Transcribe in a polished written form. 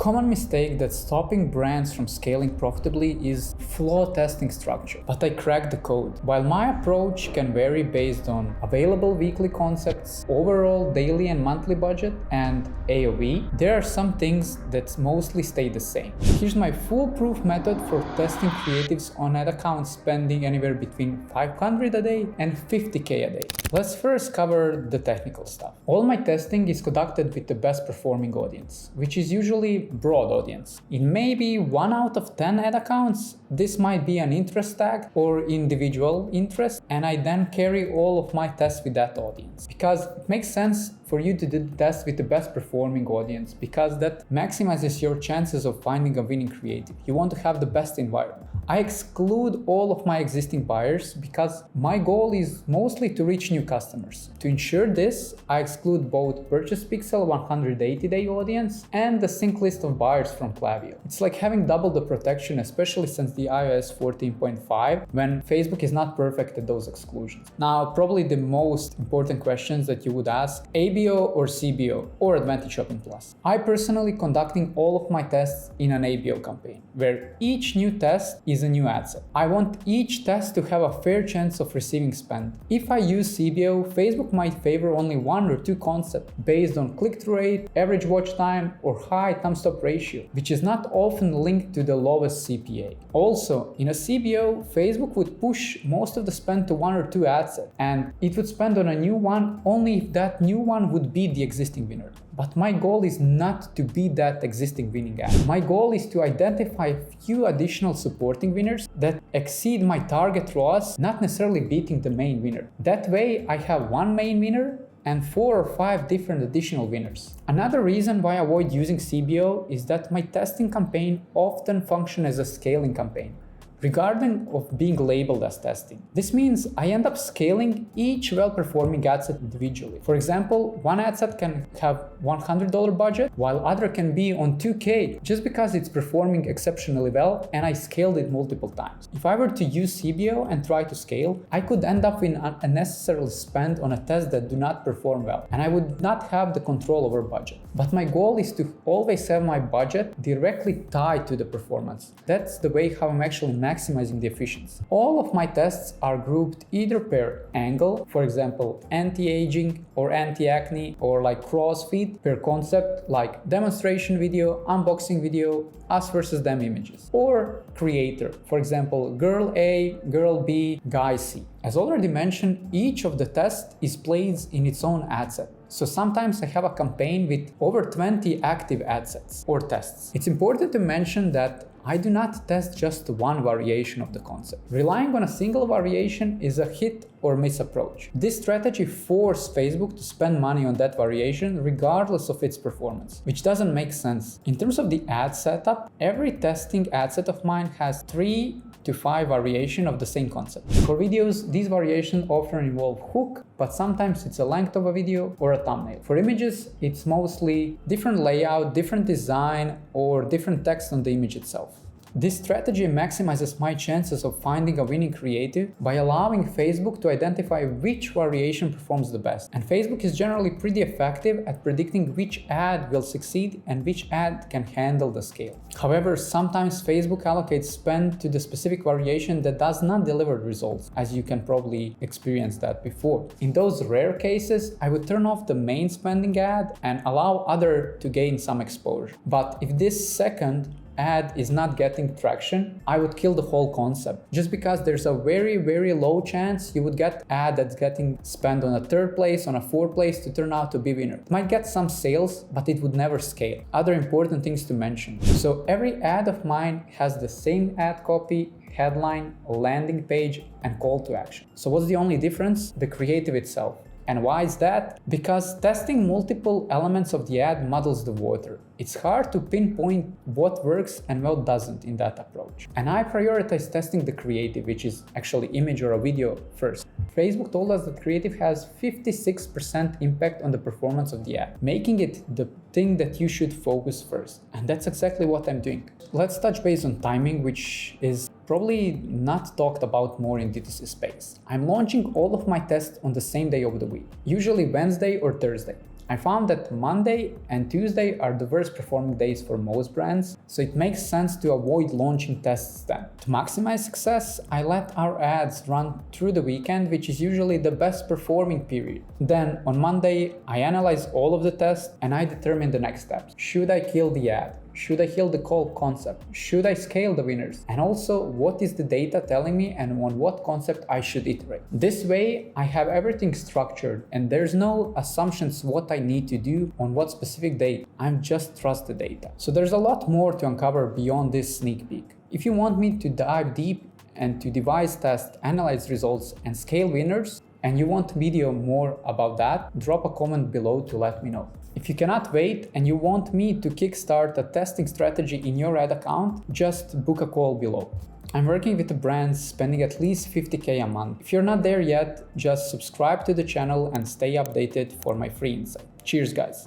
common mistake that's stopping brands from scaling profitably is flawed testing structure. But I cracked the code. While my approach can vary based on available weekly concepts, overall daily and monthly budget, and AOV, there are some things that mostly stay the same. Here's my foolproof method for testing creatives on ad accounts spending anywhere between 500 a day and 50K a day. Let's first cover the technical stuff. All my testing is conducted with the best performing audience, which is usually broad audience. In maybe 1 out of 10 ad accounts, this might be an interest tag or individual interest, and I then carry all of my tests with that audience. Because it makes sense for you to do the test with the best performing audience, because that maximizes your chances of finding a winning creative. You want to have the best environment. I exclude all of my existing buyers because my goal is mostly to reach new customers. To ensure this, I exclude both Purchase Pixel 180-day audience and the sync list of buyers from Klaviyo. It's like having double the protection, especially since the iOS 14.5, when Facebook is not perfect at those exclusions. Now, probably the most important questions that you would ask: ABO or CBO or Advantage Shopping Plus? I personally conducting all of my tests in an ABO campaign, where each new test is a new ad set. I want each test to have a fair chance of receiving spend. If I use CBO, Facebook might favor only 1 or 2 concepts based on click-through rate, average watch time, or high thumbs-up ratio, which is not often linked to the lowest CPA. Also, in a CBO, Facebook would push most of the spend to 1 or 2 ad sets, and it would spend on a new one only if that new one would beat the existing winner. But my goal is not to beat that existing winning ad. My goal is to identify a few additional supporting winners that exceed my target ROAS, not necessarily beating the main winner. That way, I have 1 main winner and 4 or 5 different additional winners. Another reason why I avoid using CBO is that my testing campaign often functions as a scaling campaign, regarding of being labeled as testing. This means I end up scaling each well-performing ad set individually. For example, one ad set can have $100 budget, while other can be on 2K, just because it's performing exceptionally well and I scaled it multiple times. If I were to use CBO and try to scale, I could end up with an unnecessary spend on a test that do not perform well, and I would not have the control over budget. But my goal is to always have my budget directly tied to the performance. That's the way how I'm actually maximizing the efficiency. All of my tests are grouped either per angle, for example, anti-aging or anti-acne, or like crossfeed, per concept like demonstration video, unboxing video, us versus them images, or creator, for example, girl A, girl B, guy C. As already mentioned, each of the tests is placed in its own ad set. So sometimes I have a campaign with over 20 active ad sets or tests. It's important to mention that I do not test just one variation of the concept. Relying on a single variation is a hit or miss approach. This strategy forces Facebook to spend money on that variation regardless of its performance, which doesn't make sense. In terms of the ad setup, every testing ad set of mine has 3 to 5 variations of the same concept. For videos, these variations often involve hook, but sometimes it's a length of a video or a thumbnail. For images, it's mostly different layout, different design, or different text on the image itself. This strategy maximizes my chances of finding a winning creative by allowing Facebook to identify which variation performs the best. And Facebook is generally pretty effective at predicting which ad will succeed and which ad can handle the scale. However, sometimes Facebook allocates spend to the specific variation that does not deliver results, as you can probably experience that before. In those rare cases, I would turn off the main spending ad and allow other to gain some exposure. But if this second ad is not getting traction, I would kill the whole concept, just because there's a very low chance you would get ad that's getting spent on a 3rd place, on a 4th place to turn out to be winner. It might get some sales, but it would never scale. Other important things to mention. So every ad of mine has the same ad copy, headline, landing page, and call to action. So what's the only difference? The creative itself. And why is that? Because testing multiple elements of the ad muddles the water. It's hard to pinpoint what works and what doesn't in that approach. And I prioritize testing the creative, which is actually image or a video first. Facebook told us that creative has 56% impact on the performance of the ad, making it the thing that you should focus first. And that's exactly what I'm doing. Let's touch base on timing, which is probably not talked about more in D2C space. I'm launching all of my tests on the same day of the week, usually Wednesday or Thursday. I found that Monday and Tuesday are the worst performing days for most brands, so it makes sense to avoid launching tests then. To maximize success, I let our ads run through the weekend, which is usually the best performing period. Then on Monday, I analyze all of the tests and I determine the next steps. Should I kill the ad? Should I kill the call concept? Should I scale the winners? And also, what is the data telling me and on what concept I should iterate? This way, I have everything structured and there's no assumptions what I need to do on what specific day. I just trust the data. So there's a lot more to uncover beyond this sneak peek. If you want me to dive deep and to devise tests, analyze results, and scale winners, and you want video more about that, drop a comment below to let me know. If you cannot wait and you want me to kickstart a testing strategy in your ad account, just book a call below. I'm working with the brands spending at least $50K a month. If you're not there yet, just subscribe to the channel and stay updated for my free insight. Cheers, guys.